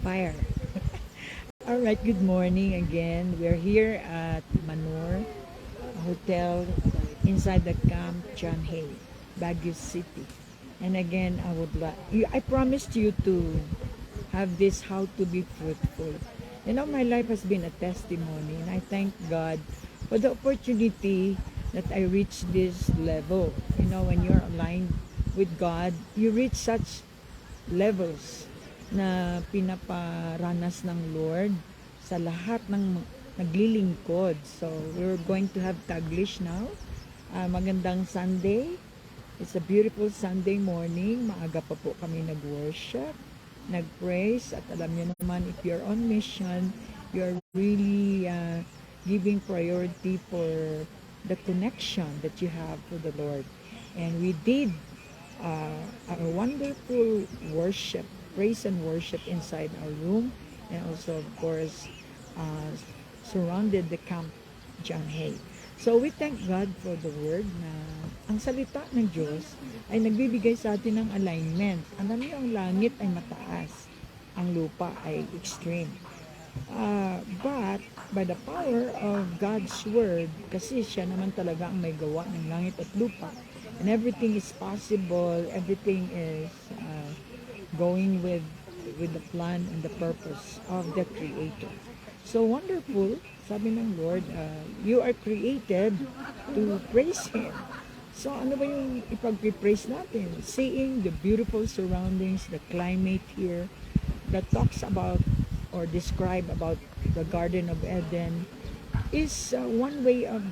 fire. All right, good morning again. We're here at Manor Hotel inside the Camp John Hay, Baguio City. And again, I promised you to have this how to be fruitful. You know, my life has been a testimony, and I thank God for the opportunity that I reached this level. You know, when you're aligned with God, you reach such levels na pinaparanas ng Lord sa lahat ng naglilingkod. So, we're going to have Taglish now. Magandang Sunday. It's a beautiful Sunday morning. Maaga pa po kami nag-worship, nag-praise. At alam niyo naman, if you're on mission, you're really giving priority for the connection that you have to the Lord. And we did a wonderful worship, praise and worship inside our room, and also of course surrounded the Camp John Hay. So we thank God for the word na ang salita ng Diyos ay nagbibigay sa atin ng alignment. Alam niyo, ang langit ay mataas, ang lupa ay extreme. But by the power of God's word, kasi siya naman talaga ang may gawa ng langit at lupa, and everything is possible, everything is going with the plan and the purpose of the Creator. So wonderful, sabi ng Lord, you are created to praise Him. So ano ba yung ipag-praise natin? Seeing the beautiful surroundings, the climate here that talks about or describe about the Garden of Eden is one way of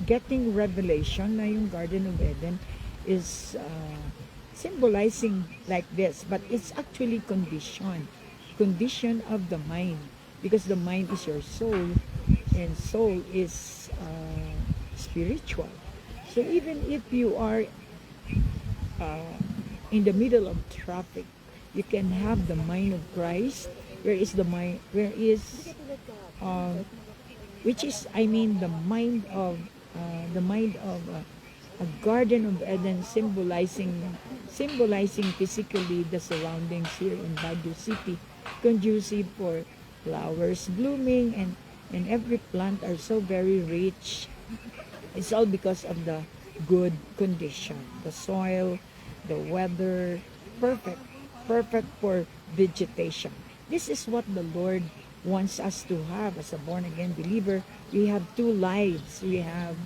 getting revelation na yung Garden of Eden is symbolizing like this, but it's actually condition of the mind, because the mind is your soul and soul is spiritual. So even if you are in the middle of traffic, you can have the mind of Christ. Where is the mind? Where is which is, I mean, the mind of a Garden of Eden, symbolizing physically the surroundings here in Baguio City, conducive for flowers blooming, and every plant are so very rich. It's all because of the good condition, the soil, the weather, perfect for vegetation. This is what the Lord wants us to have as a born-again believer. We have two lives. We have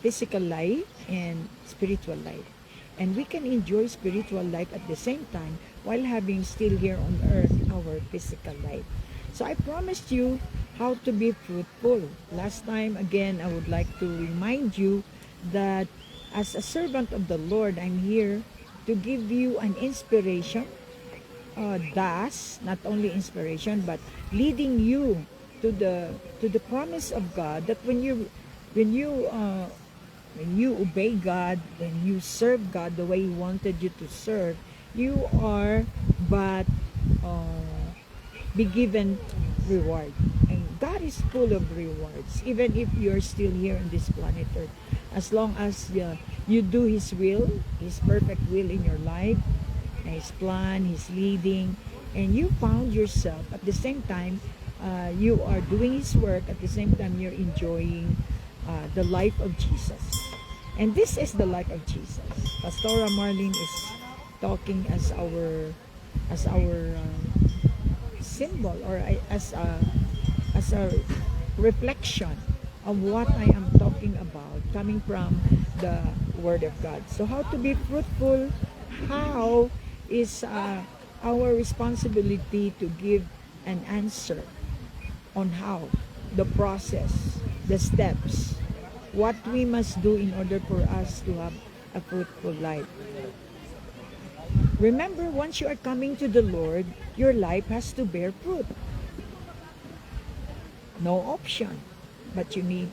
physical life and spiritual life. And we can enjoy spiritual life at the same time while having still here on earth our physical life. So I promised you how to be fruitful. Last time, again, I would like to remind you that as a servant of the Lord, I'm here to give you an inspiration, not only inspiration, but leading you to the promise of God, that when you obey God, when you serve God the way He wanted you to serve, you are but be given reward. And God is full of rewards, even if you're still here on this planet Earth. As long as you do His will, His perfect will in your life, His plan, His leading, and you found yourself at the same time, you are doing His work, at the same time you're enjoying the life of Jesus. And this is the life of Jesus. Pastora Marlene is talking as our symbol, or as a reflection of what I am talking about, coming from the Word of God. So how to be fruitful? How is our responsibility to give an answer on how, the process, the steps, what we must do in order for us to have a fruitful life. Remember, once you are coming to the Lord, your life has to bear fruit. No option. But you need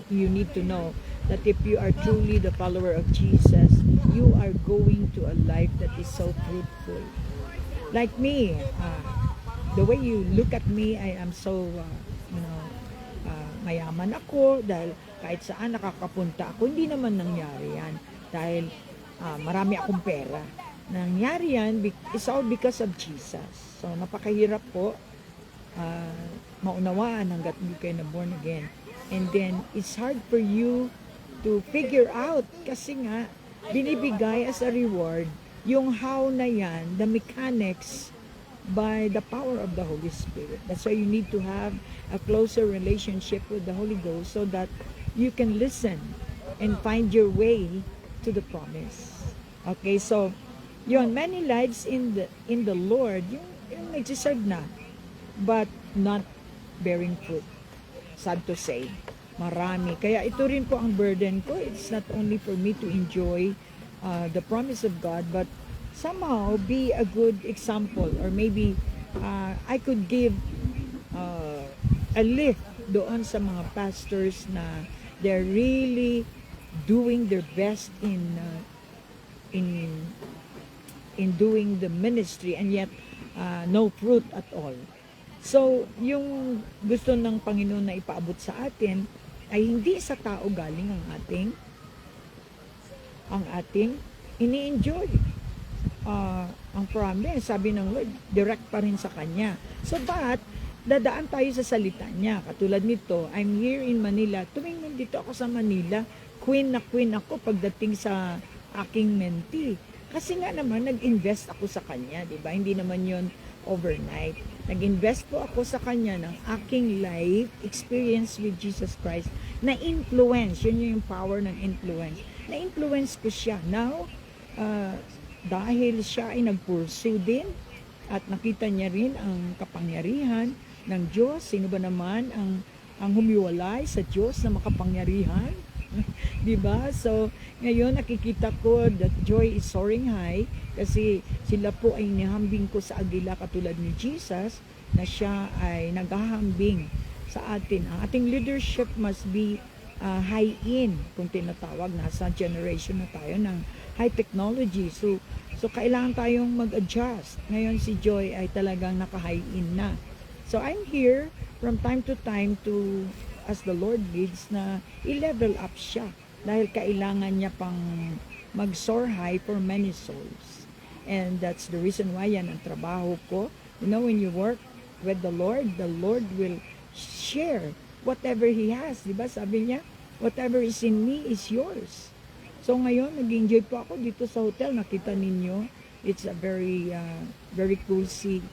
to know that if you are truly the follower of Jesus, you are going to a life that is so fruitful. Like me, the way you look at me, I am so, mayaman ako dahil kahit saan nakakapunta ako. Hindi naman nangyari yan dahil marami akong pera. nangyari yan, it's all because of Jesus. So, napakahirap po maunawaan hanggat hindi kayo na born again. And then, it's hard for you to figure out kasi nga, binibigay as a reward yung how na yan, the mechanics by the power of the Holy Spirit. That's why you need to have a closer relationship with the Holy Ghost so that you can listen and find your way to the promise. Okay, so yun, many lives in the Lord, yung nagsiserve na, but not bearing fruit. Sad to say. Marami. Kaya ito rin po ang burden ko. It's not only for me to enjoy the promise of God, but somehow be a good example, or maybe I could give a lift doon sa mga pastors na they're really doing their best in doing the ministry and yet no fruit at all. So, yung gusto ng Panginoon na ipaabot sa atin ay hindi sa tao galing ang ating ini-enjoy. Ang promise, sabi ng Lord, direct pa rin sa Kanya. So, but, dadaan tayo sa salita niya. Katulad nito, I'm here in Manila. Tuwing nandito ako sa Manila, queen ako pagdating sa aking mentee. Kasi nga naman, nag-invest ako sa Kanya, di ba? Hindi naman yon overnight. Nag-invest po ako sa Kanya ng aking life experience with Jesus Christ na influence. Yun yung power ng influence. Na-influence ko siya. Now, dahil siya ay nag-pursue din at nakita niya rin ang kapangyarihan ng Diyos. Sino ba naman ang humiwalay sa Diyos na makapangyarihan? Diba? So, ngayon nakikita ko that joy is soaring high kasi sila po ay nihambing ko sa agila katulad ni Jesus na siya ay naghahambing sa atin. Ang ating leadership must be high in, kung tinatawag, nasa generation na tayo ng high technology. So kailangan tayong mag-adjust. Ngayon si Joy ay talagang naka-high in na. So I'm here from time to time to, as the Lord leads, na i-level up siya. Dahil kailangan niya pang mag-soar high for many souls. And that's the reason why yan ang trabaho ko. You know, when you work with the Lord will share whatever He has. Diba? Sabi niya, whatever is in me is yours. So ngayon, nag-enjoy po ako dito sa hotel. Nakita ninyo, it's a very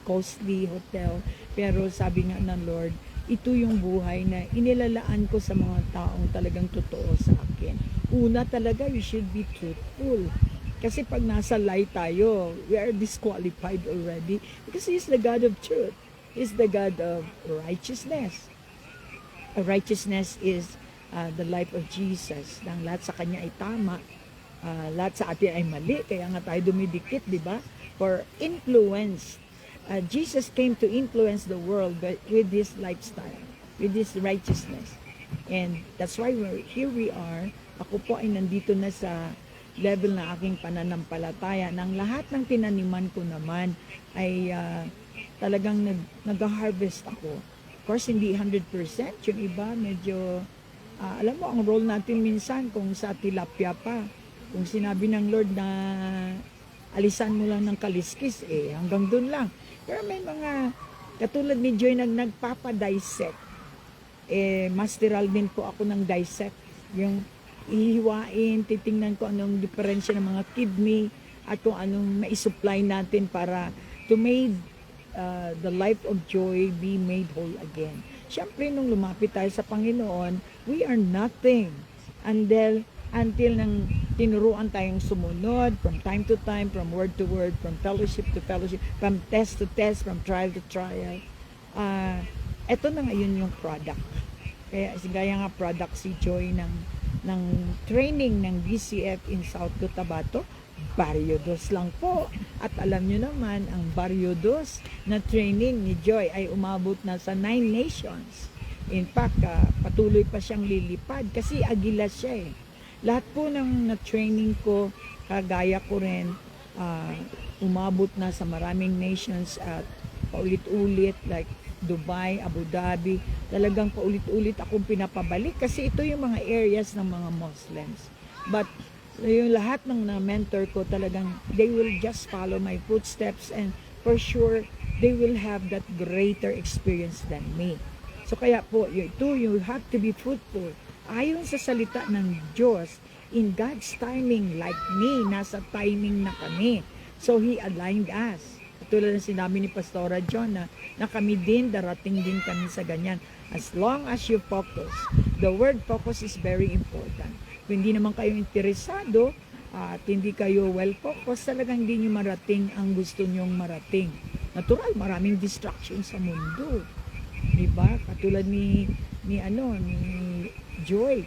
costly hotel. Pero sabi nga ng Lord, ito yung buhay na inilalaan ko sa mga taong talagang totoo sa akin. Una talaga, you should be truthful. Kasi pag nasa lie tayo, we are disqualified already. Because He is the God of truth. He is the God of righteousness. Righteousness is the life of Jesus. Nang lahat sa Kanya ay tama, lahat sa atin ay mali. Kaya nga tayo dumidikit, di ba? For influence. Jesus came to influence the world with His lifestyle, with His righteousness. And that's why here we are. Ako po ay nandito na sa level na aking pananampalataya. Nang lahat ng tinaniman ko naman ay talagang nag-harvest ako. Of course, hindi 100%. Yung iba, medyo, alam mo, ang role natin minsan kung sa tilapia pa. Kung sinabi ng Lord na alisan mo lang ng kaliskis, hanggang dun lang. Pero may mga, katulad ni Joy, nagpapadissect. Masteral din po ako ng dissect. Yung ihiwain, titingnan ko anong diferensya ng mga kidney at kung anong maisupply natin para to make the life of Joy be made whole again. Siyempre, nung lumapit tayo sa Panginoon, we are nothing until nang tinuruan tayong sumunod from time to time, from word to word, from fellowship to fellowship, from test to test, from trial to trial. Ito na ngayon yung product. Kaya gaya nga product si Joy ng training ng BCF in South Cotabato, Barrio 2 lang po. At alam nyo naman, ang Barrio 2 na training ni Joy ay umabot na sa 9 nations. In fact, patuloy pa siyang lilipad kasi agila siya eh. Lahat po ng na-training ko, kagaya ko rin, umabot na sa maraming nations at paulit-ulit like Dubai, Abu Dhabi. Talagang paulit-ulit akong pinapabalik kasi ito yung mga areas ng mga Muslims. But yung lahat ng na-mentor ko talagang they will just follow my footsteps, and for sure they will have that greater experience than me. So kaya po, you have to be fruitful ayon sa salita ng Diyos in God's timing. Like me, nasa timing na kami. So He aligned us. Tulad ng sinabi ni Pastora John na kami din, darating din kami sa ganyan. As long as you focus. The word focus is very important. Kung hindi naman kayo interesado at hindi kayo well-focused, talagang hindi nyo marating ang gusto nyong marating. Natural, maraming distraction sa mundo. Diba? Katulad ni Joy.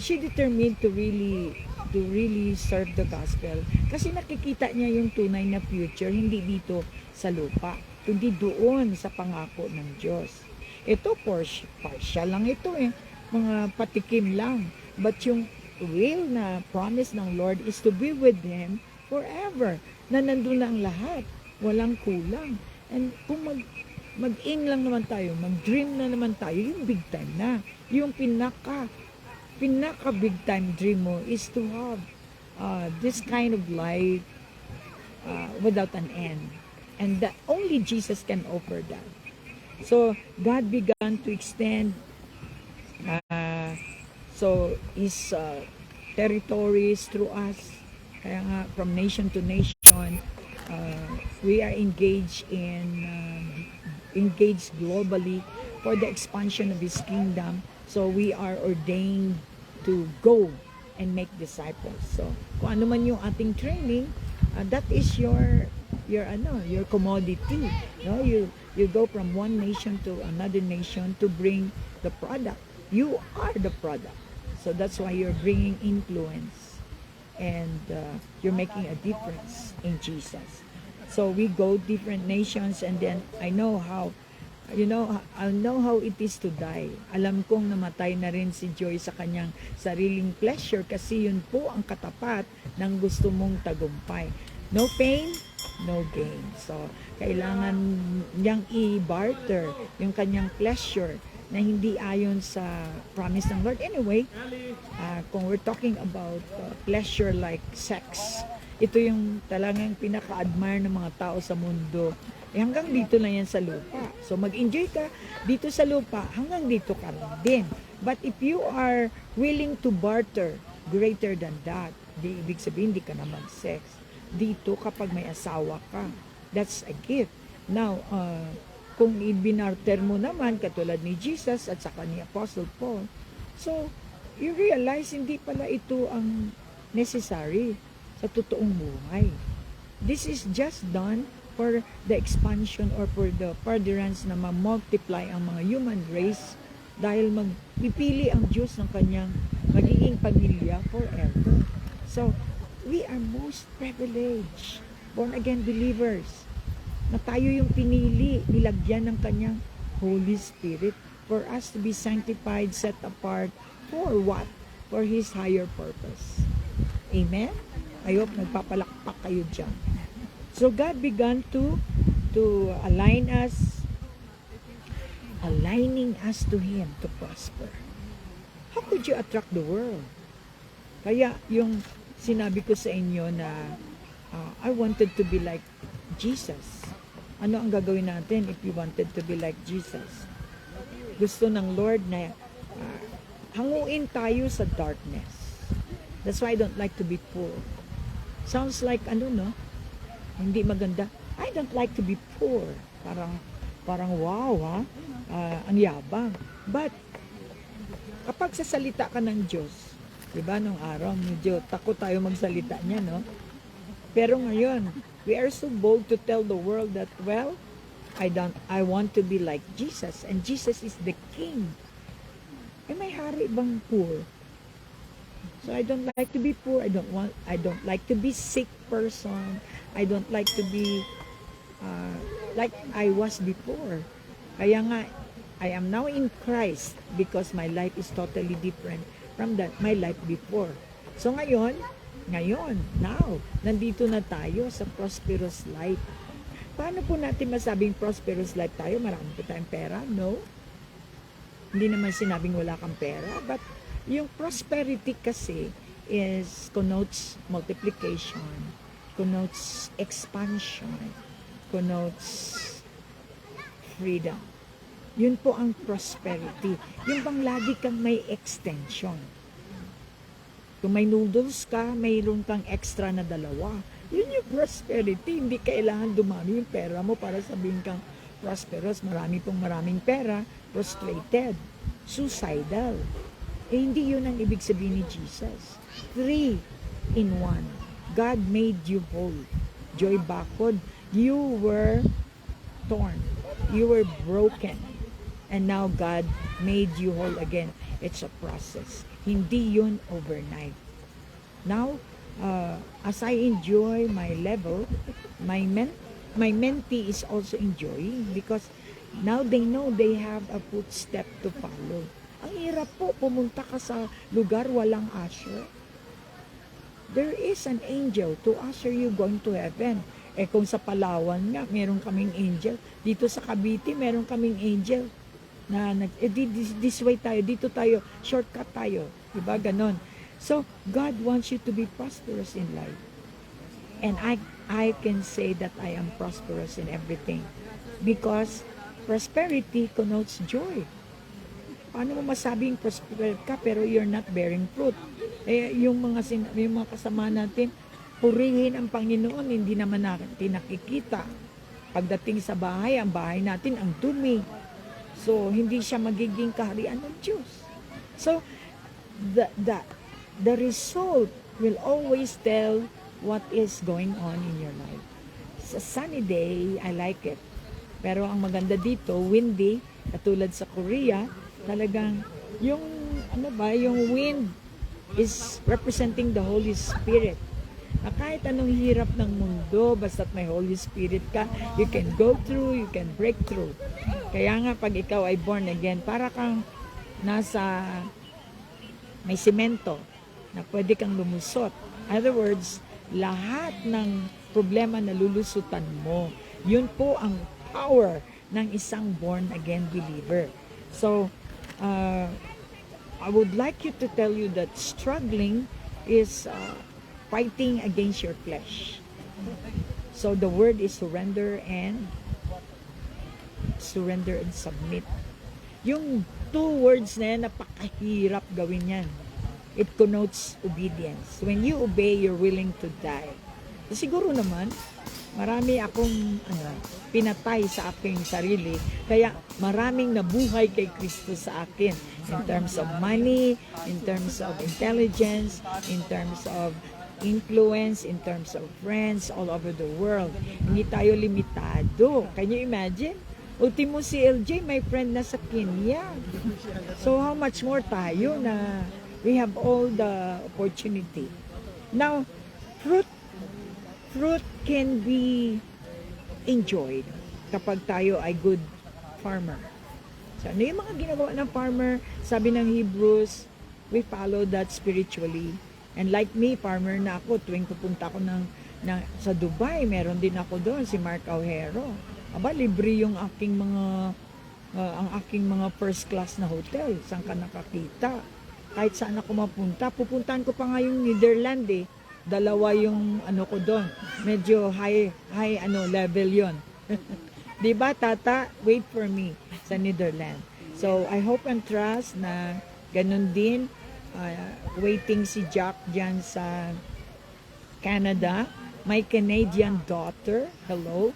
She determined to really serve the gospel kasi nakikita niya yung tunay na future, hindi dito sa lupa, kundi doon sa pangako ng Diyos. Ito partial lang ito mga patikim lang, but yung real na promise ng Lord is to be with Him forever, na nandun na ang lahat, walang kulang. And kung mag-aim lang naman tayo, mag-dream na naman tayo, yung big time na, yung pinaka big time dream mo is to have this kind of life without an end, and that only Jesus can offer that. So God began to extend His territories through us. Kaya nga, from nation to nation, we are engaged globally for the expansion of His kingdom. So we are ordained to go and make disciples. So kung ano man yung ating training, that is your commodity. No, you go from one nation to another nation to bring the product. You are the product. So that's why you're bringing influence, and you're making a difference in Jesus. So we go different nations, and then I know how it is to die. Alam kong namatay na rin si Joy sa kanyang sariling pleasure, kasi yun po ang katapat ng gusto mong tagumpay. No pain, no gain. So kailangan niyang i-barter yung kanyang pleasure na hindi ayon sa promise ng Lord. Anyway, kung we're talking about pleasure like sex, ito yung talagang pinaka-admire ng mga tao sa mundo. Hanggang dito lang yan sa lupa. So mag-enjoy ka dito sa lupa, hanggang dito ka din. But if you are willing to barter greater than that, di ibig sabihin hindi ka na mag-sex. Dito kapag may asawa ka, that's a gift. Now, kung ibinarter mo naman katulad ni Jesus at saka ni Apostle Paul, so you realize hindi pala ito ang necessary sa totoong buhay. This is just done for the expansion or for the furtherance na ma-multiply ang mga human race, dahil magpipili ang Diyos ng kanyang magiging pamilya forever. So we are most privileged born again believers na tayo yung pinili, nilagyan ng kanyang Holy Spirit for us to be sanctified, set apart, for what? For His higher purpose. Amen? I hope nagpapalakpak kayo dyan. So God began to aligning us to Him to prosper. How could you attract the world? Kaya yung sinabi ko sa inyo na I wanted to be like Jesus. Ano ang gagawin natin if you wanted to be like Jesus? Gusto ng Lord na hanguin tayo sa darkness. That's why I don't like to be poor. Sounds like hindi maganda. I don't like to be poor. Parang wow, ang yabang. But kapag sasalita ka ng Diyos, diba, nung araw medyo takot tayo magsalita niya, no? Pero ngayon, we are so bold to tell the world that, well, I want to be like Jesus, and Jesus is the King. May hari bang poor? So I don't like to be poor. I don't like to be sick person. I don't like to be like I was before. Kaya nga, I am now in Christ because my life is totally different from my life before. So ngayon, now, nandito na tayo sa prosperous life. Paano po natin masabing prosperous life tayo? Marami po tayong pera? No. Hindi naman sinabing wala kang pera. But yung prosperity kasi connotes multiplication, connotes expansion, connotes freedom. Yun po ang prosperity. Yung bang lagi kang may extension. Kung may noodles ka, mayroon kang extra na dalawa. Yun yung prosperity. Hindi kailangan dumami yung pera mo para sabihin kang prosperous. Maraming pera, prostrated, suicidal. Hindi yun ang ibig sabihin ni Jesus. 3 in 1. God made you whole. Joy Bacod, you were torn. You were broken. And now God made you whole again. It's a process. Hindi yun overnight. Now, as I enjoy my level, my mentee is also enjoying because now they know they have a footstep to follow. Ang hirap po, pumunta ka sa lugar walang usher. There is an angel to usher you going to heaven. Kung sa Palawan nga, meron kaming angel. Dito sa Cavite, meron kaming angel. This way tayo, dito tayo, shortcut tayo. Diba? Ganon. So, God wants you to be prosperous in life. And I can say that I am prosperous in everything. Because prosperity connotes joy. Paano mo masabing prosper ka pero you're not bearing fruit? Yung mga kasama natin, purihin ang Panginoon, hindi naman natin nakikita. Pagdating sa bahay, ang bahay natin ang dumi. So, hindi siya magiging kaharian ng Diyos. So, the result will always tell what is going on in your life. Sa sunny day, I like it. Pero ang maganda dito, windy, katulad sa Korea, talagang yung wind is representing the Holy Spirit. Na kahit anong hirap ng mundo, basta't may Holy Spirit ka, you can go through, you can break through. Kaya nga pag ikaw ay born again, para kang nasa may simento na pwede kang lumusot. In other words, lahat ng problema na lulusutan mo, yun po ang power ng isang born again believer. So, I would like you to tell you that struggling is fighting against your flesh. So the word is surrender and submit. Yung 2 words na yan, napakahirap gawin yan. It connotes obedience. When you obey, you're willing to die. Siguro naman, marami akong pinatay sa aking sarili. Kaya maraming nabuhay kay Kristo sa akin. In terms of money, in terms of intelligence, in terms of influence, in terms of friends all over the world. Hindi tayo limitado. Can you imagine? Ultimo si LJ, my friend na sa Kenya. So how much more tayo na we have all the opportunity. Now, fruit can be enjoyed kapag tayo ay good farmer. So ano yung mga ginagawa ng farmer? Sabi ng Hebrews, we follow that spiritually. And like me, farmer na ako, tuwing pupunta ako sa Dubai, meron din ako doon, si Mark Aujero. Aba, libre yung aking mga first class na hotel. Saan ka nakakita? Kahit saan ako mapunta. Pupuntahan ko pa nga yung Netherlands eh. 2 yung ko doon. Medyo high level yon. Diba, tata? Wait for me sa Netherlands. So, I hope and trust na ganun din. Waiting si Jack dyan sa Canada. My Canadian daughter, hello.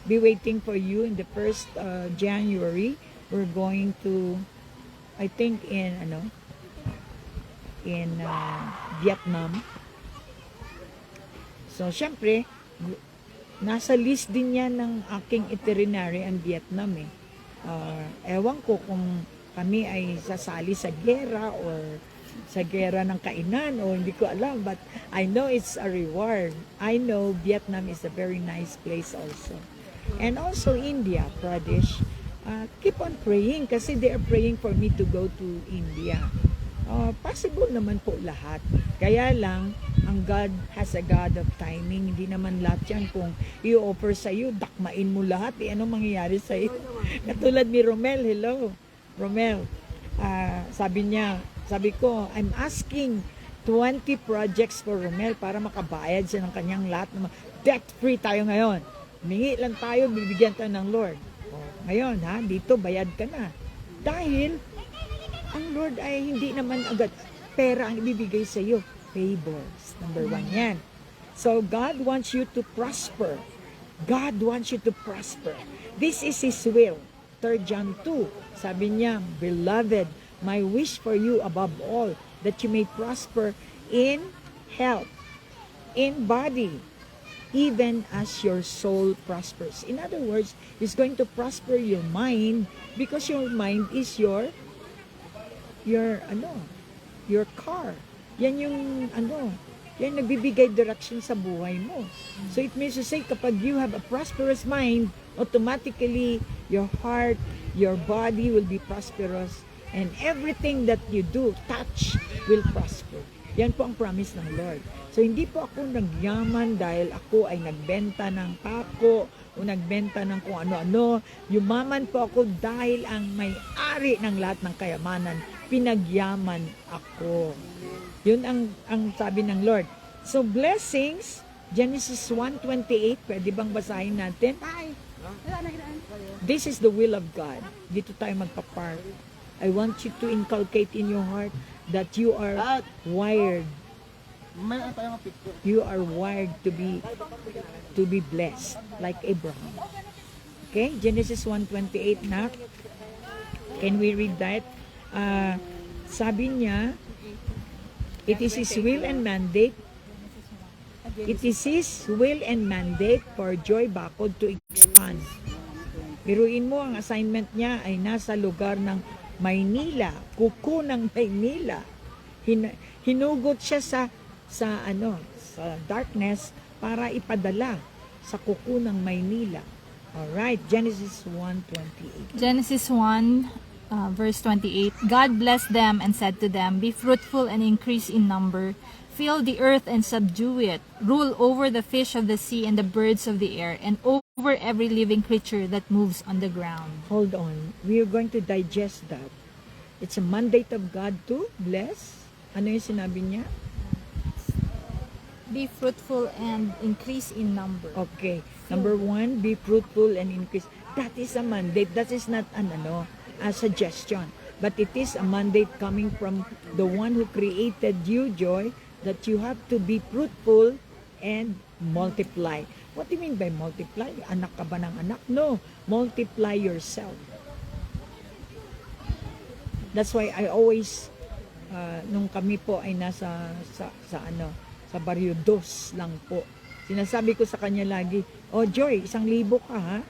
Be waiting for you in the 1st January. We're going to, I think in Vietnam. So, syempre, nasa list din yan ng aking itinerary ang Vietnam eh. Ewan ko kung kami ay sasali sa gera or sa gera ng kainan o hindi ko alam, but I know it's a reward. I know Vietnam is a very nice place also. And also India, Pradesh. Keep on praying kasi they are praying for me to go to India. Possible naman po lahat. Kaya lang, ang God has a God of timing. Hindi naman lahat yan kung i-offer sa'yo, dakmain mo lahat. Anong mangyayari sa'yo? Katulad ni Romel, hello. Romel, sabi ko, I'm asking 20 projects for Romel para makabayad siya ng kanyang lahat ng debt-free tayo ngayon. Humingi lang tayo, bibigyan tayo ng Lord. Ngayon, dito bayad ka na. Dahil, ang Lord ay hindi naman agad pera ang ibibigay sa iyo. Favors. Number 1 yan. So, God wants you to prosper. God wants you to prosper. This is His will. 3 John 2, sabi niya, Beloved, my wish for you above all, that you may prosper in health, in body, even as your soul prospers. In other words, He's going to prosper your mind because your mind is your car. Yan yung yan nagbibigay direction sa buhay mo. So it means to say, kapag you have a prosperous mind, automatically your heart, your body will be prosperous, and everything that you do, touch, will prosper. Yan po ang promise ng Lord. So hindi po ako nagyaman dahil ako ay nagbenta ng pako o nagbenta ng kung ano-ano. Yumaman po ako dahil ang may-ari ng lahat ng kayamanan, pinagyaman ako. Yun ang sabi ng Lord. So blessings, Genesis 1:28, pwede bang basahin natin? This is the will of God. Dito tayo magpa-park. I want you to inculcate in your heart that you are wired. You are wired to be blessed like Abraham. Okay? Genesis 1:28 na. Can we read that? Sabi niya, it is His will and mandate. It is His will and mandate for Joy Bacod to expand. Biruin mo, ang assignment niya ay nasa lugar ng Maynila, kuko ng Maynila. Hinugot siya sa darkness para ipadala sa kuko ng Maynila. Alright, Genesis 1:28. Genesis 1, verse 28. God blessed them and said to them, Be fruitful and increase in number. Fill the earth and subdue it. Rule over the fish of the sea and the birds of the air, and over every living creature that moves on the ground. Hold on. We are going to digest that. It's a mandate of God to bless. Ano yung sinabi niya? Be fruitful and increase in number. Okay. Number 1, be fruitful and increase. That is a mandate. That is not a suggestion. But it is a mandate coming from the one who created you, Joy, that you have to be fruitful and multiply. What do you mean by multiply? Anak ka ba ng anak? No. Multiply yourself. That's why I always, nung kami po ay nasa sa Barrio 2 lang po, sinasabi ko sa kanya lagi, oh Joy, 1,000 ka ha?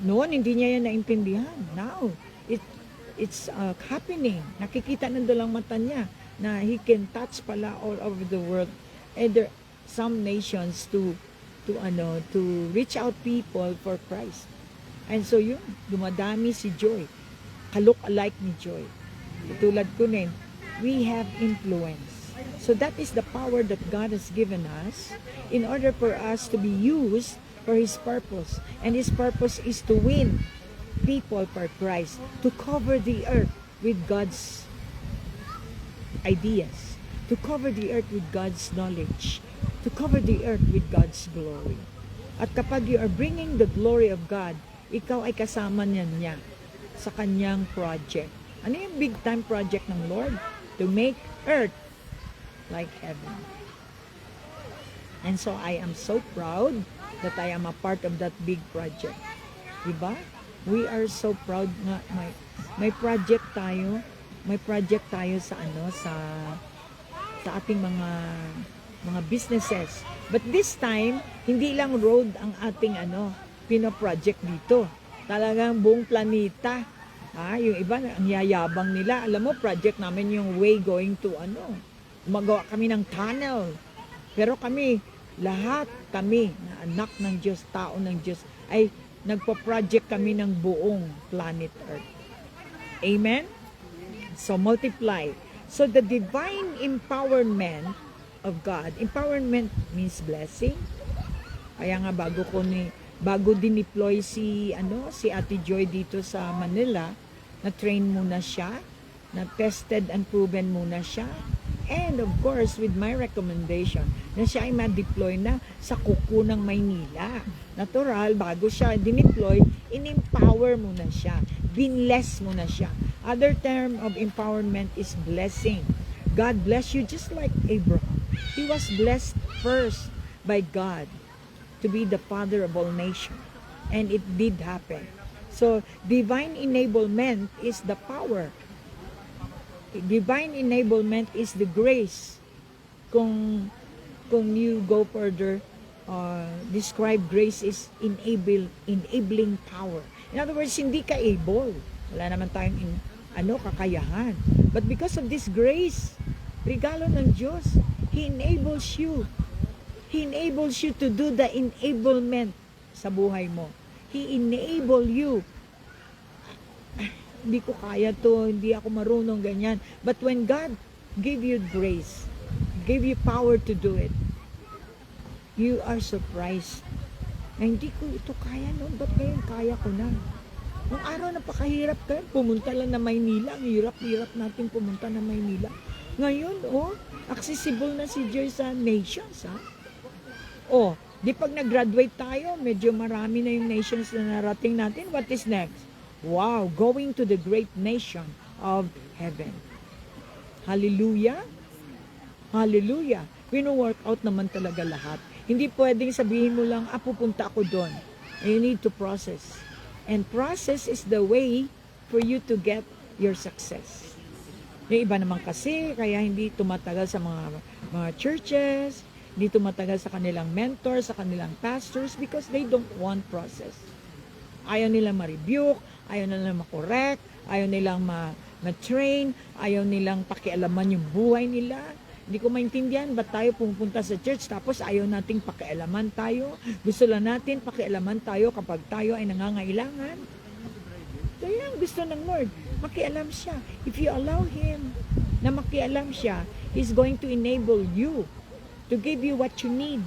Noon, hindi niya yan naintindihan. Now, it's happening. Nakikita ng dalang mata niya na he can touch pala all over the world. And there some nations to reach out people for Christ. And so yun, dumadami si Joy. Ka-look-alike ni Joy. Tulad ko rin, we have influence. So that is the power that God has given us in order for us to be used for His purpose. And His purpose is to win people for Christ, to cover the earth with God's ideas, to cover the earth with God's knowledge, to cover the earth with God's glory. At kapag you are bringing the glory of God, ikaw ay kasama niya sa kanyang project. Ano yung big time project ng Lord? To make earth like heaven. And so I am so proud that I am a part of that big project. Diba? We are so proud nga may project tayo. May project tayo sa ating mga businesses. But this time, hindi lang road ang ating pino-project dito. Talagang buong planeta. Yung iba, ang yayabang nila. Alam mo, project namin yung way going to Magawa kami ng tunnel. Pero kami, lahat kami na anak ng Diyos, tao ng Diyos, ay nagpo-project kami ng buong planet Earth. Amen? So, multiply. So, the divine empowerment of God. Empowerment means blessing. Kaya nga bago din-deploy si Ate Joy dito sa Manila, na-train muna siya, na tested and proven muna siya, And of course, with my recommendation na siya ay ma-deploy na sa kuko ng Maynila. Natural, bago siya dineploy, in-empower mo na siya. Binless mo na siya. Other term of empowerment is blessing. God bless you just like Abraham. He was blessed first by God to be the father of all nations. And it did happen. So, divine enablement is the power. Divine enablement is the grace. Kung you go further, describe grace is enabling power. In other words, hindi ka able. Wala naman tayong kakayahan. But because of this grace, regalo ng Diyos, He enables you. He enables you to do the enablement sa buhay mo. He enable you. Hindi ko kaya to, hindi ako marunong ganyan. But when God give you grace, give you power to do it, you are surprised. Na hindi ko ito kaya noon, ba't ngayon kaya ko na? Nung araw napakahirap ka, pumunta lang na Maynila, ang hirap-hirap natin pumunta na Maynila. Ngayon, accessible na si Diyos sa nations, ha? Di pag nag-graduate tayo, medyo marami na yung nations na narating natin. What is next? Wow, going to the great nation of heaven. Hallelujah. Hallelujah. Wino-work out naman talaga lahat. Hindi pwedeng sabihin mo lang, pupunta ako doon. You need to process. And process is the way for you to get your success. Yung iba naman kasi, kaya hindi tumatagal sa mga churches, hindi tumatagal sa kanilang mentors, sa kanilang pastors, because they don't want process. Ayaw nilang ma-rebuke, ayaw nilang ma-correct, ayaw nilang ma-train, ayaw nilang pakialaman yung buhay nila. Hindi ko maintindihan, ba't tayo pumunta sa church tapos ayaw nating pakialaman tayo? Gusto lang natin pakialaman tayo kapag tayo ay nangangailangan. So yan, gusto ng Lord. Makialam siya. If you allow Him na makialam siya, He's going to enable you to give you what you need.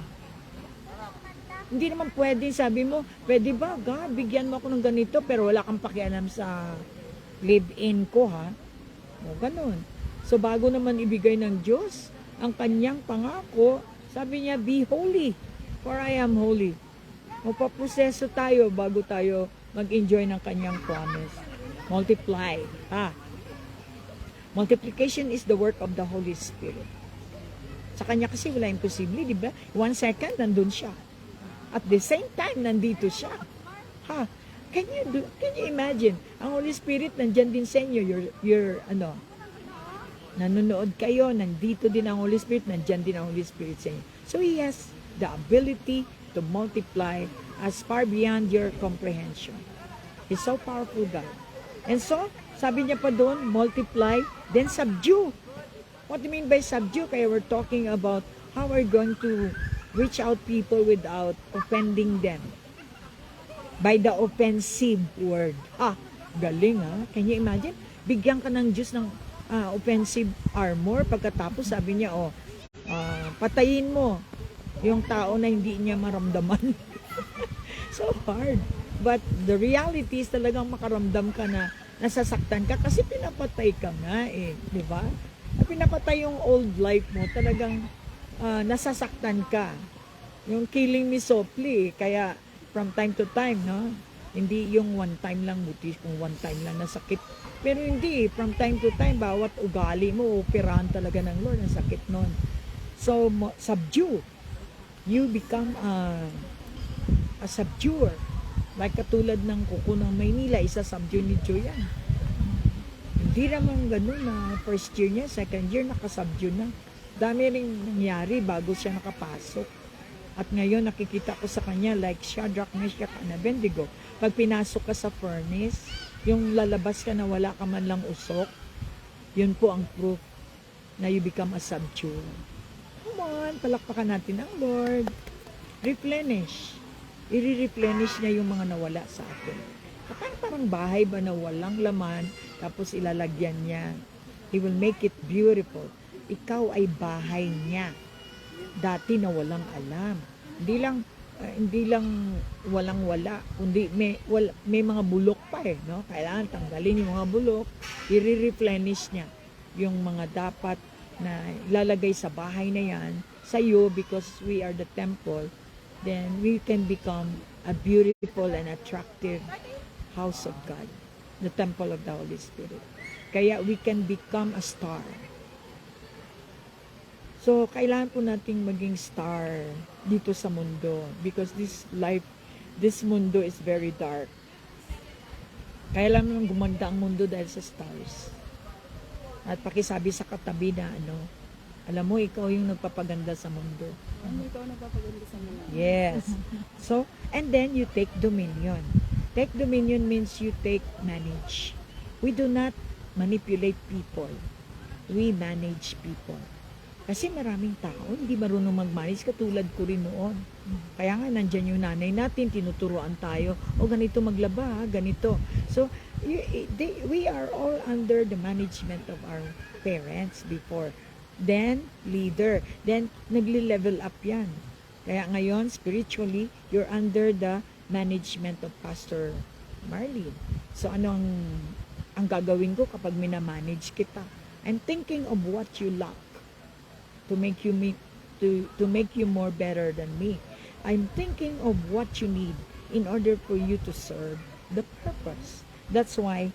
Hindi naman pwede, sabi mo, pwede ba, God, bigyan mo ako ng ganito, pero wala kang pakialam sa live-in ko, ha? Ganun. So, bago naman ibigay ng Diyos ang kanyang pangako, sabi niya, be holy, for I am holy. Mapaproseso tayo bago tayo mag-enjoy ng kanyang promise. Multiply, ha? Multiplication is the work of the Holy Spirit. Sa kanya kasi wala imposible, di ba? 1 second, nandun siya. At the same time, nandito siya. Ha? Can you imagine? Ang Holy Spirit nandyan din sa inyo. Nanonood kayo, nandito din ang Holy Spirit, nandyan din ang Holy Spirit sa inyo. So He has the ability to multiply as far beyond your comprehension. He's so powerful, God. And so, sabi niya pa doon, multiply, then subdue. What do you mean by subdue? Kaya we're talking about how we're going to reach out people without offending them. By the offensive word. Galing, ha? Can you imagine? Bigyan ka ng Diyos ng offensive armor. Pagkatapos sabi niya, patayin mo yung tao na hindi niya maramdaman. So hard. But the reality is talagang makaramdam ka na nasasaktan ka kasi pinapatay ka nga di ba? Pinapatay yung old life mo, talagang nasasaktan ka. Yung killing me softly, kaya from time to time, no? Hindi yung one time lang, buti kung one time lang nasakit. Pero hindi, from time to time, bawat ugali mo, operahan talaga ng Lord, ang sakit nun. So, subdue. You become a subduer. Like katulad ng kuko ng Maynila, isa-subdue ni Joyan. Hindi naman ganun na first year niya, second year, nakasubdue na. Dami rin nangyari bago siya nakapasok. At ngayon nakikita ko sa kanya like Shadrach, Meshach, and Abednego. Pag pinasok ka sa furnace, yung lalabas ka na wala ka man lang usok, yun po ang proof na you become a subduer. Come on, palakpakan natin ang Lord. Replenish. I-replenish niya yung mga nawala sa atin. Parang bahay ba na walang laman, tapos ilalagyan niya. He will make it beautiful. Ikaw ay bahay niya. Dati na walang alam. Hindi lang walang-wala, kundi may mga bulok pa no? Kailangan tanggalin yung mga bulok, i-replenish niya yung mga dapat na ilalagay sa bahay na yan, sa iyo, because we are the temple, then we can become a beautiful and attractive house of God, the temple of the Holy Spirit. Kaya we can become a star. So, kailangan po nating maging star dito sa mundo because this mundo is very dark. Kaya lang naman gumanda ang mundo dahil sa stars. At pakisabi sa katabi na alam mo, ikaw yung nagpapaganda sa mundo. Ikaw nagpapaganda sa mundo. Yes. So, and then you take dominion. Take dominion means you take manage. We do not manipulate people. We manage people. Kasi maraming tao, hindi marunong mag-manage, katulad ko rin noon. Kaya nga, nandyan yung nanay natin, tinuturuan tayo, o ganito maglaba, ganito. So, we are all under the management of our parents before. Then, leader. Then, nagli-level up yan. Kaya ngayon, spiritually, you're under the management of Pastor Marlene. So, ang gagawin ko kapag minamanage kita? I'm thinking of what you lack to make you more better than me. I'm thinking of what you need in order for you to serve the purpose. That's why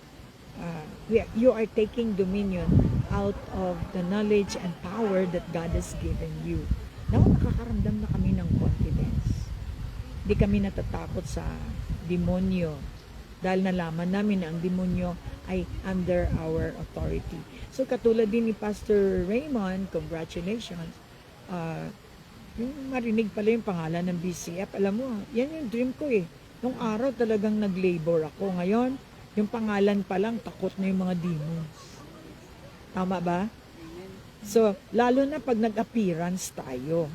you are taking dominion out of the knowledge and power that God has given you. Now, nakakaramdam na kami ng confidence. Hindi kami natatakot sa demonyo dahil nalaman namin na ang demonyo ay under our authority. So, katulad din ni Pastor Raymond, congratulations. Yung marinig pala yung pangalan ng BCF, alam mo, yan yung dream ko eh. Nung araw talagang nag-labor ako. Ngayon, yung pangalan pa lang, takot na yung mga demons. Tama ba? So, lalo na pag nag-appearance tayo.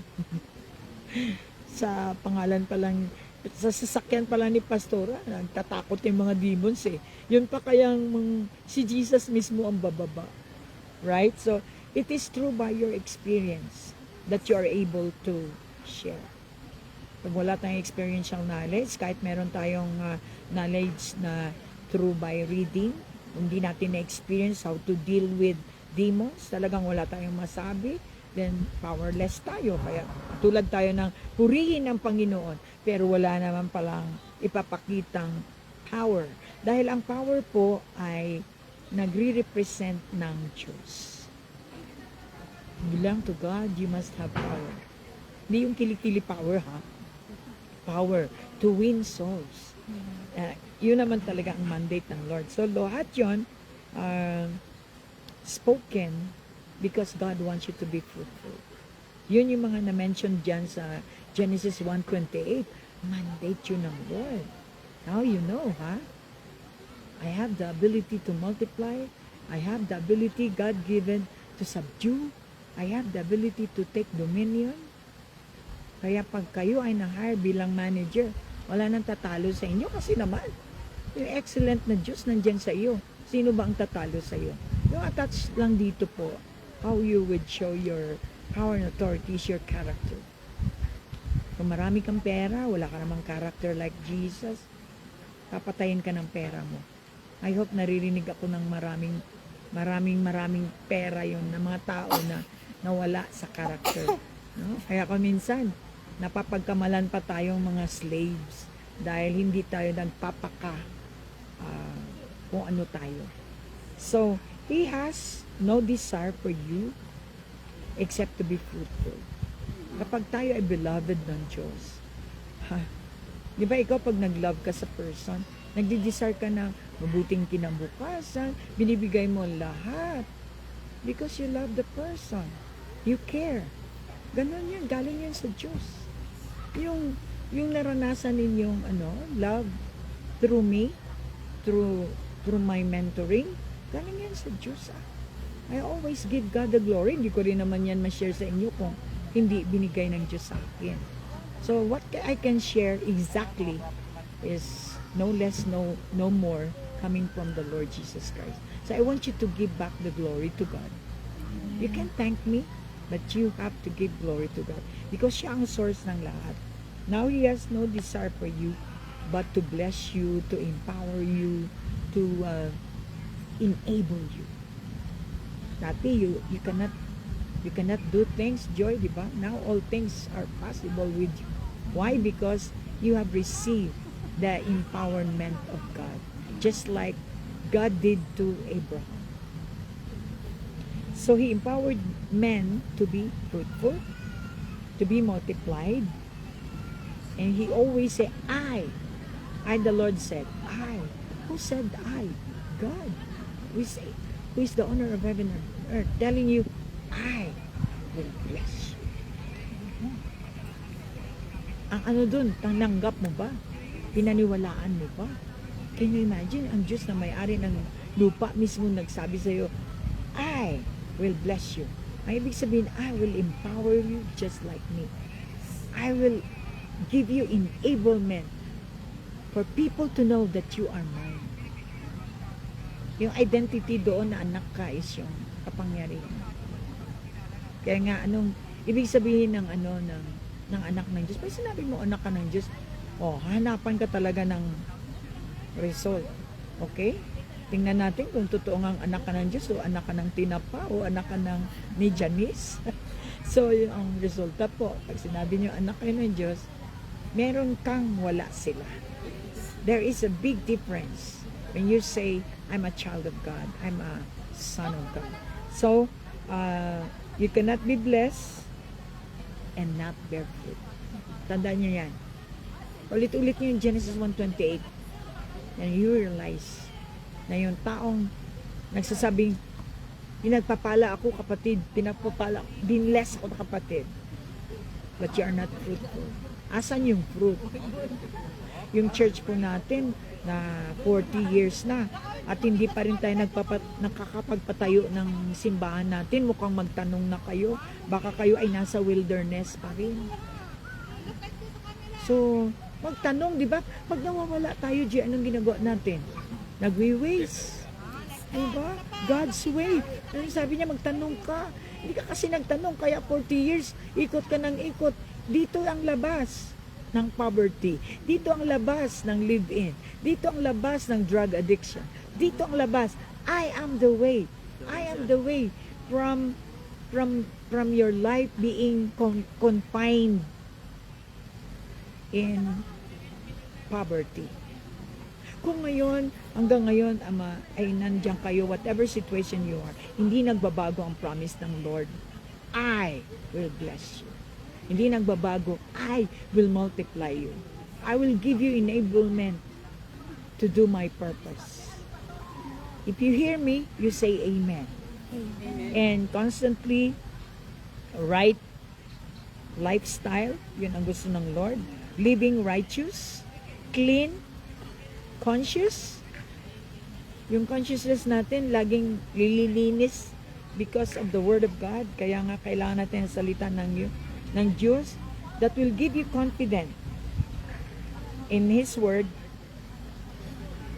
Sa pangalan pa lang, sa sasakyan pa lang ni Pastora, nagtatakot yung mga demons eh. Yun pa kayang si Jesus mismo ang bababa. Right? So, it is true by your experience that you are able to share. Pag wala tayong experiential knowledge, kahit meron tayong knowledge na through by reading, hindi natin na-experience how to deal with demons, talagang wala tayong masabi, then powerless tayo. Kaya tulad tayo ng purihin ang Panginoon, pero wala naman palang ipapakitang power. Dahil ang power po ay nagre-represent ng Diyos. Belong to God, you must have power. Hindi yung kilikili power, ha? Power to win souls. Yun naman talaga ang mandate ng Lord. So, lahat yun, spoken because God wants you to be fruitful. Yun yung mga na-mention dyan sa Genesis 1:28. Mandate yun ng Lord. Now you know, ha? I have the ability to multiply. I have the ability God-given to subdue. I have the ability to take dominion. Kaya pag kayo ay na-hire bilang manager, wala nang tatalo sa inyo kasi naman, yung excellent na Diyos nandiyan sa iyo. Sino ba ang tatalo sa iyo? Yung attached lang dito po, how you would show your power and authority is your character. Kung marami kang pera, wala ka namang character like Jesus, papatayin ka ng pera mo. I hope naririnig ako ng maraming pera yun ng mga tao na nawala sa character. No? Kaya kung minsan, napapagkamalan pa tayong mga slaves dahil hindi tayo nagpapaka kung ano tayo. So, He has no desire for you except to be fruitful. Kapag tayo ay beloved ng Diyos, di ba ikaw pag nag-love ka sa person, nagdi-desire ka ng mabuting kinabukasan, binibigay mo lahat because you love the person. You care. Ganon yun, galing yun sa Diyos. Yung naranasan ninyong love through me, through my mentoring, galing yan sa Diyos. I always give God the glory. Hindi ko rin naman yan ma-share sa inyo kung hindi binigay ng Diyos sa akin. So what I can share exactly is no less, no more coming from the Lord Jesus Christ. So I want you to give back the glory to God. You can thank me, but you have to give glory to God because siya ang source ng lahat. Now He has no desire for you but to bless you, to empower you, to enable you. Dati you cannot You cannot do things, Joy, di ba? Now all things are possible with you. Why? Because you have received the empowerment of God. Just like God did to Abraham. So He empowered men to be fruitful, to be multiplied. And He always said, I, the Lord said, I. Who said I? God. We say, who is the owner of heaven and earth, telling you, I will bless you. Ang ano dun, tananggap mo ba? Pinaniwalaan mo ba? Can you imagine, ang Diyos na may-ari ng lupa mismo nagsabi sa'yo, I will bless you. Ang ibig sabihin, I will empower you just like me. I will give you enablement for people to know that you are mine. Yung identity doon na anak ka is yung kapangyarihan. Kaya nga, anong ibig sabihin ng anak ng Diyos? Pag sinabi mo anak ka ng Diyos, hanapan ka talaga ng result. Okay? Tingnan natin kung totoo ngang anak ka ng Diyos o anak ka ng tinapa o anak ka ng ni Janice. So, yun ang resulta po. Pag sinabi niyo anak kayo ng Diyos, meron kang wala sila. There is a big difference when you say, I'm a child of God. I'm a son of God. So, you cannot be blessed and not bear fruit. Tandaan niyo yan. Ulit-ulit niyo yung Genesis 1:28. And you realize na yung taong nagsasabing, pinagpapala ako kapatid, pinagpapala, binless ako kapatid. But you are not fruitful. Asan yung fruit? Yung church po natin na 40 years na at hindi pa rin tayo nakakapagpatayo ng simbahan natin. Mukhang magtanong na kayo. Baka kayo ay nasa wilderness pa rin. So, magtanong, di ba? Pag nawawala tayo, anong ginagawa natin? Nagwi-waste. Di ba? God's way. Ano sabi niya, magtanong ka. Hindi ka kasi nagtanong, kaya 40 years, ikot ka ng ikot. Dito ang labas ng poverty. Dito ang labas ng live-in. Dito ang labas ng drug addiction. Dito ang labas. I am the way. I am the way from your life being confined in poverty. Kung ngayon, hanggang ngayon, Ama, ay nandiyan kayo, whatever situation you are, hindi nagbabago ang promise ng Lord. I will bless you. Hindi nagbabago. I will multiply you. I will give you enablement to do my purpose. If you hear me, you say amen. Amen. And constantly, right lifestyle, yun ang gusto ng Lord. Living righteous, clean, conscious. Yung consciousness natin, laging lililinis because of the Word of God. Kaya nga, kailangan natin ang salita ng Diyos that will give you confidence in His Word.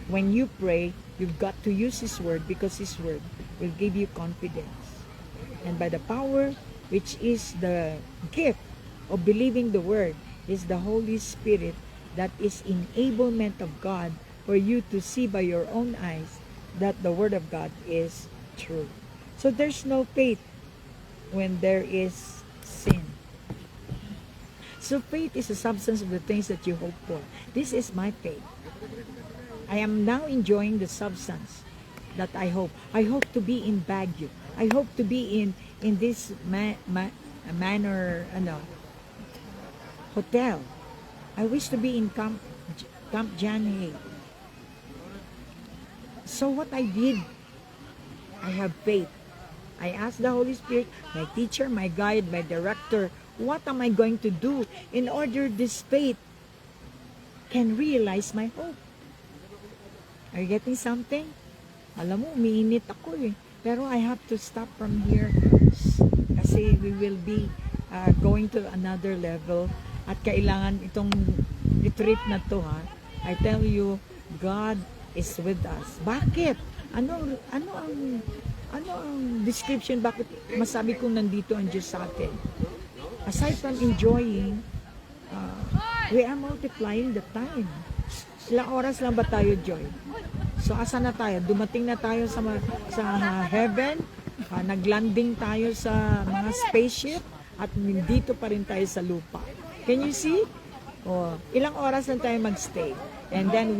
When you pray, you've got to use His Word because His Word will give you confidence. And by the power, which is the gift of believing the Word, is the Holy Spirit that is enablement of God for you to see by your own eyes that the Word of God is true. So there's no faith when there is sin. So faith is the substance of the things that you hope for. This is my faith. I am now enjoying the substance that I hope. I hope to be in Baguio. I hope to be in this manor hotel. I wish to be in Camp Janhay. So what I did, I have faith. I asked the Holy Spirit, my teacher, my guide, my director, what am I going to do in order this faith can realize my hope? Are you getting something? Alam mo, umiinit ako eh. Pero I have to stop from here kasi we will be going to another level at kailangan itong retreat na to I tell you, God is with us. Bakit? Ano ang description bakit masabi kong nandito ang Diyos sa atin? Aside from enjoying, we are multiplying the time. Ilang oras lang ba tayo, Joy? So, asa na tayo? Dumating na tayo sa heaven Naglanding tayo sa mga spaceship at nandito pa rin tayo sa lupa. Can you see? Oh, ilang oras lang tayo magstay. And then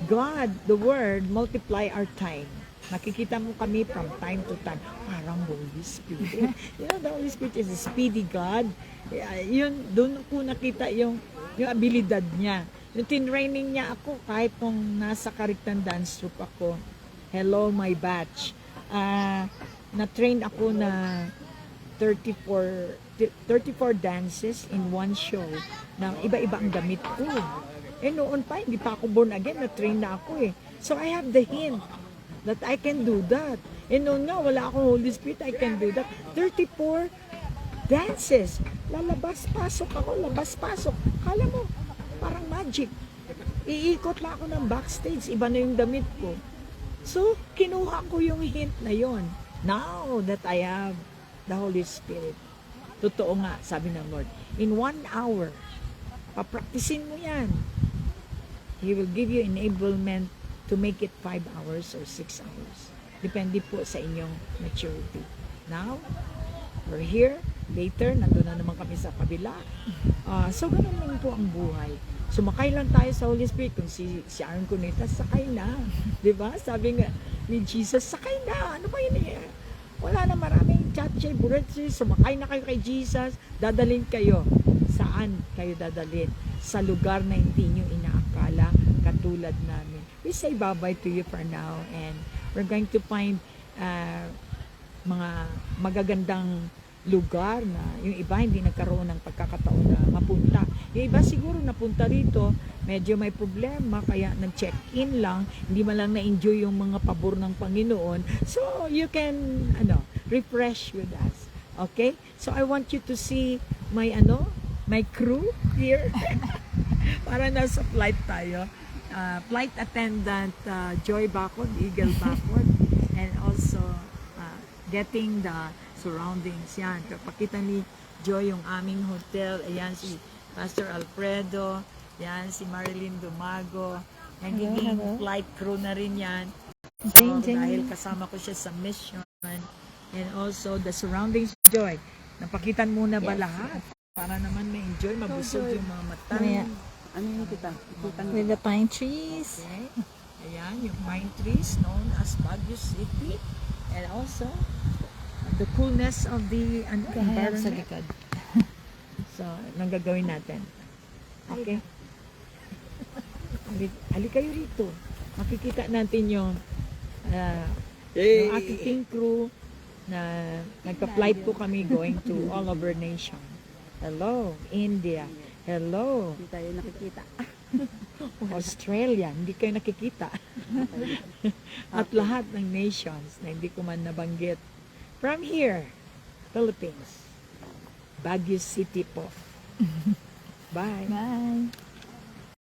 God, the Word, multiply our time. Makikita mo kami from time to time. Parang Holy Spirit. You know, the Holy Spirit is a speedy God. Yun, doon ko nakita yung abilidad niya. Yung tinraining niya ako kahit nung nasa Kariktan Dance Troupe ako. Hello, my batch. Na-train ako na 34 dances in one show ng iba-iba ang damit ko. Eh noon pa, hindi pa ako born again, na-train na ako eh. So I have the hint that I can do that. Eh noon nga, wala akong Holy Spirit, I can do that. 34 dances. Lalabas-pasok ako, labas-pasok. Kala mo, parang magic. Iikot lang ako ng backstage, iba na yung damit ko. So, kinuha ko yung hint na yon. Now that I have the Holy Spirit. Totoo nga, sabi ng Lord. In 1 hour, papraktisin mo yan. He will give you enablement to make it 5 hours or 6 hours. Depende po sa inyong maturity. Now, we're here. Later, nandun na naman kami sa kabila. So, ganun lang po ang buhay. Sumakay lang tayo sa Holy Spirit. Kung si Aaron Cuneta, sakay na. Diba? Sabi nga ni Jesus, sakay na. Ano ba yun eh? Wala na maraming chatche, buretsi. Sumakay na kayo kay Jesus. Dadalhin kayo. Saan kayo dadalhin? Sa lugar na hindi nyo inaakala, katulad namin. We say bye-bye to you for now. And we're going to find mga magagandang lugar na yung iba hindi nagkaroon ng pagkakataon na mapunta. Yung iba siguro napunta rito, medyo may problema, kaya nag-check-in lang, hindi man lang na-enjoy yung mga pabor ng Panginoon. So, you can, refresh with us. Okay? So, I want you to see my, my crew here. Para nasa flight tayo. Flight attendant Joy Bacod, Eagle Bacod, and also getting the surroundings. Yan, kapakita ni Joy yung aming hotel. Ayan si Pastor Alfredo. Yan si Marilyn Dumago. Nagiging flight crew na rin yan. So, dahil kasama ko siya sa mission. And also the surroundings, Joy. Napakitan muna ba lahat? Para naman ma-enjoy, mabusog yung mga mata. Ano yung kita? With the pine trees. Okay. Ayan, yung pine trees known as Baguio City. And also, the coolness of the Kahayag sa environment. likod. So, anong gagawin natin? Okay? Ali kayo rito. Makikita natin yung aking crew na nagka-flight po kami going to all over nation. Hello, India. Hello, Hindi tayo nakikita. Australia. Hindi kayo nakikita. At lahat ng nations na hindi ko man nabanggit. From here, Philippines, Baguio City po. Bye. Bye.